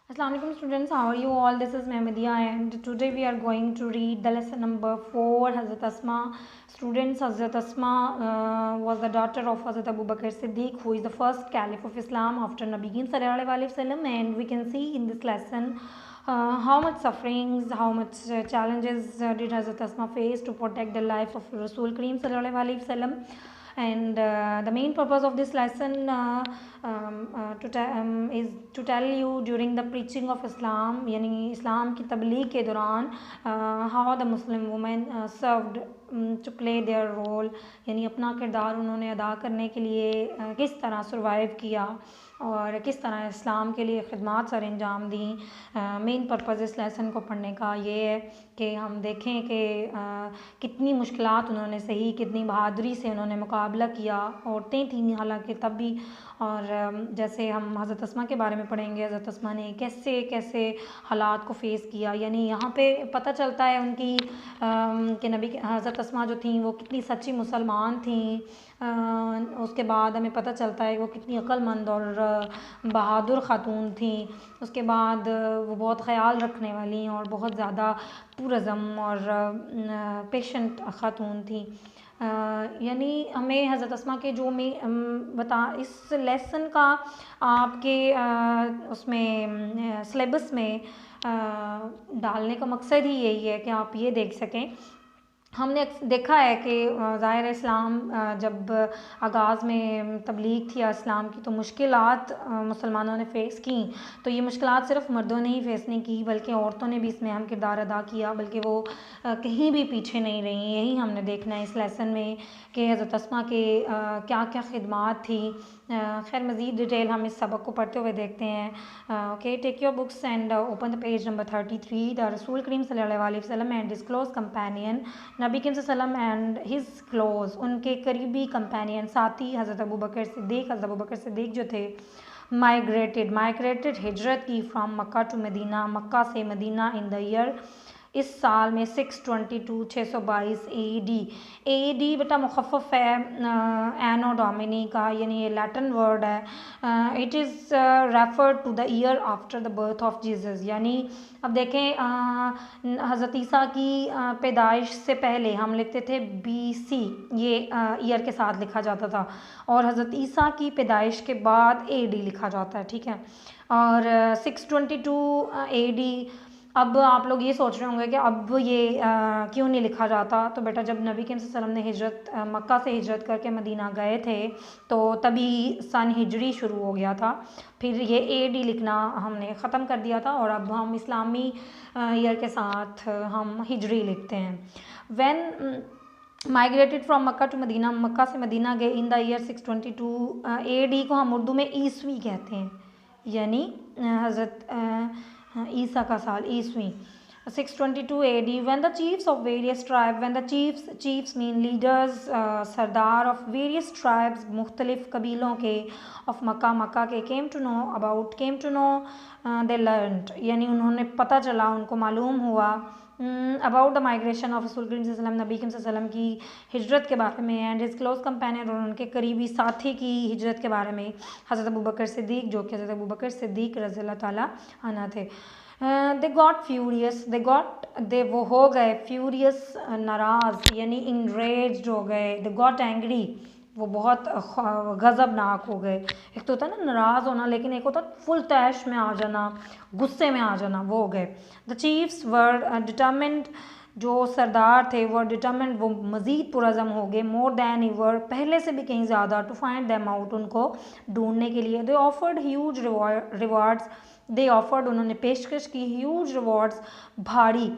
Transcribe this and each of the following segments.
Assalamu alaikum students, how are you all? This is Mehmediya and today we are going to read the lesson number 4, Hazrat Asma. Students, Hazrat Asma was the daughter of Hazrat Abu Bakr Siddiq, who is the first caliph of Islam after Nabi Sallallahu Alaihi Wasallam, and we can see in this lesson how much sufferings, how much challenges did Hazrat Asma face to protect the life of Rasul Kareem Sallallahu Alaihi Wasallam. And the main purpose of this lesson is to tell you during the preaching of Islam, यानी इस्लाम की तबलीग के दौरान how the Muslim women served to play their role, यानी अपना किरदार उन्होंने अदा करने के लिए किस तरह सर्वाइव किया और किस तरह इस्लाम के लिए ख़िदमत सर अंजाम दी। मेन पर्पज़ इस लेसन को पढ़ने का ये है कि हम देखें कि कितनी मुश्किलात उन्होंने सही, कितनी बहादुरी से उन्होंने मुकाबला किया। औरतें थीं हालांकि तब भी, और जैसे हम हज़रत अस्मा के बारे में पढ़ेंगे, हज़रत अस्मा ने कैसे कैसे हालात को फ़ेस किया। यानी यहाँ पे पता चलता है उनकी कि नबी हज़रत अस्मा जो थी वो कितनी सच्ची मुसलमान थी। उसके बाद हमें पता चलता है वो कितनी अक्लमंद और बहादुर ख़ातून थी। उसके बाद वो बहुत ख़याल रखने वाली और बहुत ज़्यादा पुरज़म और पेशेंट ख़ातून थी। यानी हमें हज़रत अस्मा के जो में बता इस लेसन का आपके उसमें सिलेबस में डालने का मकसद ही यही है कि आप ये देख सकें। हमने देखा है कि ज़ाहिर इस्लाम जब आगाज़ में तबलीग थी इस्लाम की, तो मुश्किलात मुसलमानों ने फ़ेस की। तो ये मुश्किलात सिर्फ मर्दों ने ही फ़ेस नहीं की बल्कि औरतों ने भी इसमें अहम किरदार अदा किया, बल्कि वो कहीं भी पीछे नहीं रही। यही हमने देखना है इस लेसन में कि हज़रत अस्मा के क्या क्या खिदमात थी। खैर मज़ीद डिटेल हम इस सबक को पढ़ते हुए देखते हैं। Okay, take your books and open the page number 33। द रसूल करीम सल्लल्लाहु अलैहि वसल्लम एंड हिज क्लोज कंपेनियन नबी करीम सल्लल्लाहु अलैहि वसल्लम एंड हिज क्लोज, उनके करीबी कंपेनियन साथी हज़रत अबू बकर सिद्दीक़ जो थे, माइग्रेटेड हिजरत की from Mecca to Medina, Mecca से मदीना इन द ईयर, इस साल में 622 AD बेटा मुखफ़फ़ है एनो डोमिनी का, यानी ये लैटिन वर्ड है। It is referred to the year after the birth of Jesus. यानी अब देखें हज़रत ईसा की पैदाइश से पहले हम लिखते थे BC, ये ईयर के साथ लिखा जाता था, और हज़रत ईसा की पैदाइश के बाद AD लिखा जाता है, ठीक है। और 622 AD, अब आप लोग ये सोच रहे होंगे कि अब ये क्यों नहीं लिखा जाता। तो बेटा जब नबी करीम सल्लल्लाहु अलैहि वसल्लम ने मक्का से हिजरत करके मदीना गए थे तो तभी सन हिजरी शुरू हो गया था, फिर ये AD लिखना हमने ख़त्म कर दिया था और अब हम इस्लामी ईयर के साथ हम हिजरी लिखते हैं। When migrated from Mecca to Medina, Mecca से मदीना गए इन द ईयर 622 AD को हम उर्दू में ईसवी कहते हैं, यानी हज़रत ईसा का साल ईसवी। 622 AD when the chiefs of various tribes, when the chiefs mean leaders, Sardar of various tribes, मुख्तलिफ कबीलों के, of मक्का के, came to know they learned, यानी उन्होंने पता चला, उनको मालूम हुआ अबाउट द माइग्रेशन ऑफ रसूल करीम सल्लल्लाहु अलैहि वसल्लम, नबी करीम सल्लल्लाहु अलैहि वसल्लम की हिजरत के बारे में, एंड हिज क्लोज कंपेनियन, और उनके करीबी साथी की हिजरत के बारे में, हज़रत अबू बकर सिद्दीक़, जो कि हज़रत अबू बकर सिद्दीक़ रज़ियल्लाहु ताला अन्हु थे। दे गॉट फ्यूरियस, वो हो गए फ्यूरियस, नाराज़, यानी इंरेज्ड हो गए। दे गॉट एंग्री, वो बहुत गज़बनाक हो गए। एक तो होता है ना नाराज़ होना, लेकिन एक होता फुल तैश में आ जाना, गुस्से में आ जाना, वो हो गए। द चीफ्स वर डिटर्मिन्ड, जो सरदार थे वो डिटर्मिन्ड, वो मज़ीद पुरज़म हो गए, मोर दैन एवर, पहले से भी कहीं ज़्यादा, टू फाइंड देम आउट, उनको ढूंढने के लिए। दे ऑफर्ड ह्यूज रिवार्ड्स, उन्होंने पेशकश की ह्यूज रिवॉर्ड्स, भारी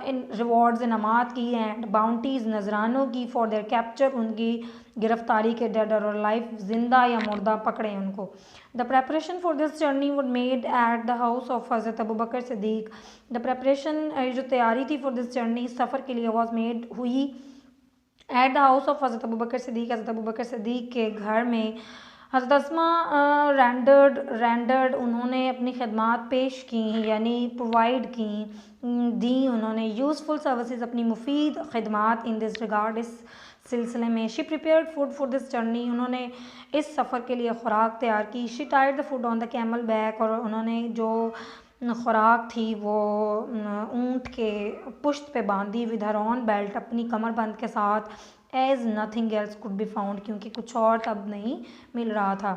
इन रिवॉर्ड्स इनामात की, एंड बाउंटीज़, नजरानों की, फॉर देयर कैप्चर, उनकी गिरफ्तारी के, डेड और लाइफ, जिंदा या मुर्दा पकड़े उनको। The preparation for this journey would made at the house of हज़रत अबू बकर सिद्दीक़, द प्रेपरेशन जो तैयारी थी फॉर दिस जर्नी, इस सफ़र के लिए, वॉज मेड, हुई एट द हाउस ऑफ हज़रत अबू बकर सिद्दीक़, हज़रत अबू बकर सिद्दीक़ के घर में। हज़रत अस्मा रेंडर्ड, उन्होंने अपनी खिदमात पेश की, यानी प्रोवाइड की, दी उन्होंने यूज़फुल सर्विसेज, अपनी मुफीद खिदमात, इन दिस रिगार्ड, इस सिलसिले में। She prepared food for this journey, उन्होंने इस सफ़र के लिए ख़ुराक तैयार की। She tied the food on the camel back, और उन्होंने जो ख़ुराक थी वो ऊँट के पुश्त पे बांधी। विद हर ऑन बेल्ट, अपनी कमरबंद के साथ। As nothing else could be found, क्योंकि कुछ और तब नहीं मिल रहा था।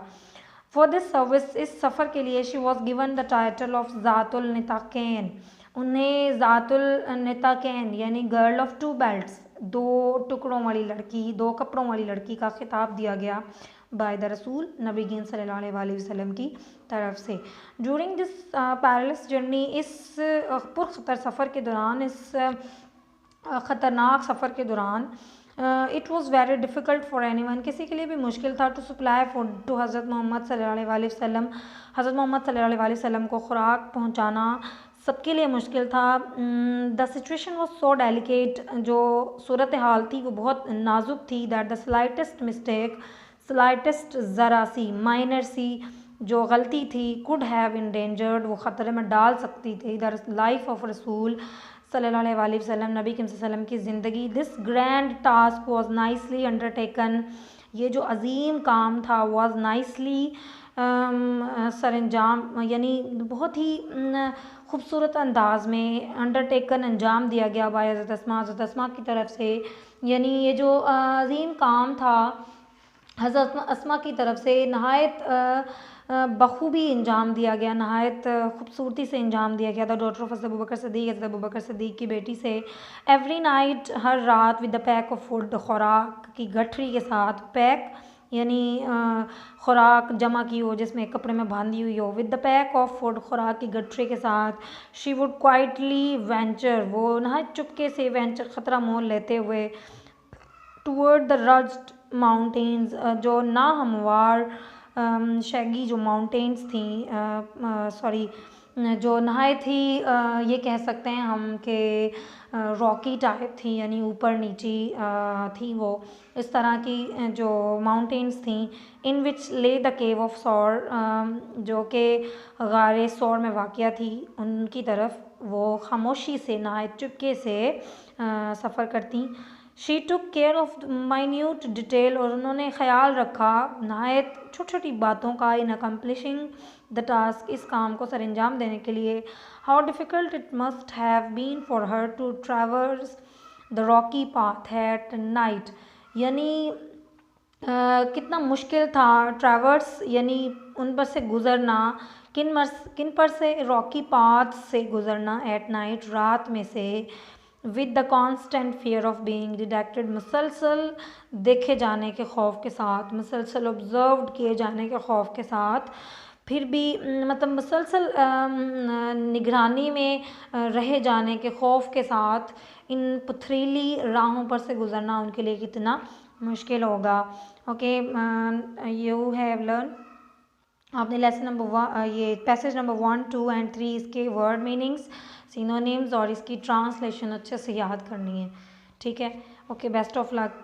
फॉर दिस सर्विस, इस सफ़र के लिए, she was given the title of ज़ातुल निताकैन, उन्हें ज़ातुल निताकैन यानी गर्ल ऑफ टू बेल्ट्स, दो टुकड़ों वाली लड़की, दो कपड़ों वाली लड़की का खिताब दिया गया बाय द रसूल, नबी सल्लल्लाहु अलैहि वसल्लम की तरफ से। ड्यूरिंग दिस पैरलेस जर्नी, इस पुरखतर सफ़र के दौरान, इस ख़तरनाक सफ़र के दौरान, it was very difficult for anyone, किसी के लिए भी मुश्किल था, टू सप्लाई फूड टू हज़रत मोहम्मद सल्लल्लाहु अलैहि वसल्लम, हज़रत मोहम्मद सल्लल्लाहु अलैहि वसल्लम को ख़ुराक पहुँचाना सबके लिए मुश्किल था। The situation was so delicate, जो सूरत हाल थी वो बहुत नाजुक थी। That the slightest mistake, slightest ज़रा सी, माइनर सी जो गलती थी, कुड हैव इंडेंजर्ड, वो ख़तरे में डाल सकती थी द लाइफ ऑफ रसूल सल्लल्लाहु अलैहि वसल्लम, नबी वसल्लम की ज़िंदगी। This grand task was nicely undertaken, ये जो अजीम काम था वॉज नाइसली सरअंजाम यानी बहुत ही खूबसूरत अंदाज में अंडरटेकन अंजाम दिया गया बाय हज़रत अस्मा की तरफ से। यानी ये जो अजीम काम था हज़रत अस्मा की तरफ से नहायत बखूबी अंजाम दिया गया, नहायत खूबसूरती से अंजाम दिया गया था। डॉटर ऑफ हज़रत अबू बकर सिद्दीक़, हज़रत अबू बकर सिद्दीक़ की बेटी से। एवरी नाइट, हर रात, with the pack of food, खुराक की गठरी के साथ। पैक यानी खुराक जमा की हो जिसमें कपड़े में बांधी हुई हो। With the pack of food, खुराक की गठरी के साथ। शी वुड क्वाइटली वेंचर, वो नहायत चुपके से वेंचर खतरा मोल लेते हुए, टूवर्ड द रज्ड माउंटेन्स, जो नाहमवार शैगी जो माउंटेन्स थी, सॉरी जो नहायत ही ये कह सकते हैं हम कि रॉकी टाइप थी, यानी ऊपर नीची थी वो, इस तरह की जो माउंटेन्स थी। इन विच ले द केव ऑफ सौर, जो कि गारे सौर में वाक़या थी, उनकी तरफ वो खामोशी से नहायत चुपके से सफ़र करती। She took care of minute detail, और उन्होंने ख्याल रखा नहायत छोटी छोटी बातों का, इन अकम्पलिशिंग द टास्क, इस काम को सरअंजाम देने के लिए। How difficult it must have been for her to traverse the rocky path at night, यानी कितना मुश्किल था ट्रैवर्स यानी उन पर से गुज़रना, किन पर से, रॉकी पाथ से गुज़रना, एट नाइट रात में से। With the constant fear of being detected, मुसलसल देखे जाने के खौफ के साथ, मुसलसल ऑब्जर्व्ड किए जाने के खौफ के साथ, फिर भी मतलब मुसलसल निगरानी में रहे जाने के खौफ के साथ इन पथरीली राहों पर से गुज़रना उनके लिए कितना मुश्किल होगा। ओके, यू हैव लर्न, आपने लेसन नंबर ये पैसेज नंबर 1, 2 एंड 3 इसके वर्ड मीनिंग्स, सिनोनिम्स और इसकी ट्रांसलेशन अच्छे से याद करनी है। ठीक है, ओके, बेस्ट ऑफ लक।